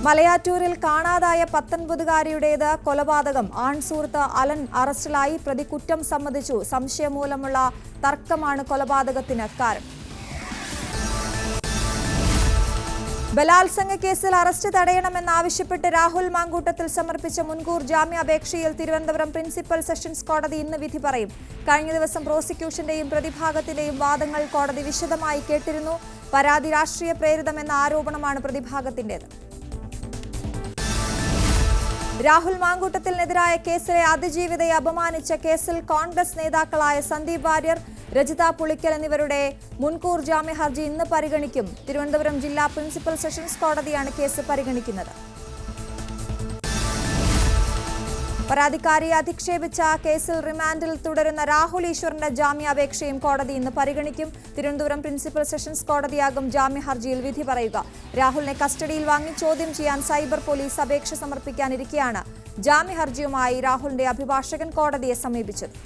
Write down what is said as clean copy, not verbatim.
മലയാറ്റൂരിൽ കാണാതായ 19കാരിയുടേത് കൊലപാതകം. ആൺസുഹൃത്ത് അലൻ അറസ്റ്റിലായി. പ്രതി കുറ്റം സമ്മതിച്ചു. സംശയം മൂലമുള്ള തർക്കമാണ് കൊലപാതകത്തിന് കാരണം. ബലാത്സംഗ കേസിൽ അറസ്റ്റ് തടയണമെന്നാവശ്യപ്പെട്ട് രാഹുൽ മാങ്കൂട്ടത്തിൽ സമർപ്പിച്ച മുൻകൂർ ജാമ്യാപേക്ഷയിൽ തിരുവനന്തപുരം പ്രിൻസിപ്പൽ സെഷൻസ് കോടതി ഇന്ന് വിധി പറയും. കഴിഞ്ഞ ദിവസം പ്രോസിക്യൂഷന്റെയും പ്രതിഭാഗത്തിന്റെയും വാദങ്ങൾ കോടതി വിശദമായി കേട്ടിരുന്നു. പരാതി രാഷ്ട്രീയ പ്രേരിതമെന്ന ആരോപണമാണ് പ്രതിഭാഗത്തിന്റേത്. രാഹുൽ മാങ്കൂട്ടത്തിനെതിരായ കേസിലെ അതിജീവിതയെ അപമാനിച്ച കേസിൽ കോൺഗ്രസ് നേതാക്കളായ സന്ദീപ് വാര്യർ, രജിത പുളിക്കൽ എന്നിവരുടെ മുൻകൂർ ജാമ്യ ഹർജി ഇന്ന് പരിഗണിക്കും. തിരുവനന്തപുരം ജില്ലാ പ്രിൻസിപ്പൽ സെഷൻസ് കോടതിയാണ് കേസ് പരിഗണിക്കുന്നത്. പരാതിക്കാരിയെ അധിക്ഷേപിച്ച കേസിൽ റിമാൻഡിൽ തുടരുന്ന രാഹുൽ ഈശ്വറിന്റെ ജാമ്യാപേക്ഷയും കോടതി ഇന്ന് പരിഗണിക്കും. തിരുവനന്തപുരം പ്രിൻസിപ്പൽ സെഷൻസ് കോടതിയാകും ജാമ്യ ഹർജിയിൽ വിധി പറയുക. രാഹുലിനെ കസ്റ്റഡിയിൽ വാങ്ങി ചോദ്യം ചെയ്യാൻ സൈബർ പോലീസ് അപേക്ഷ സമർപ്പിക്കാനിരിക്കെയാണ് ജാമ്യ ഹർജിയുമായി രാഹുലിന്റെ അഭിഭാഷകൻ കോടതിയെ സമീപിച്ചത്.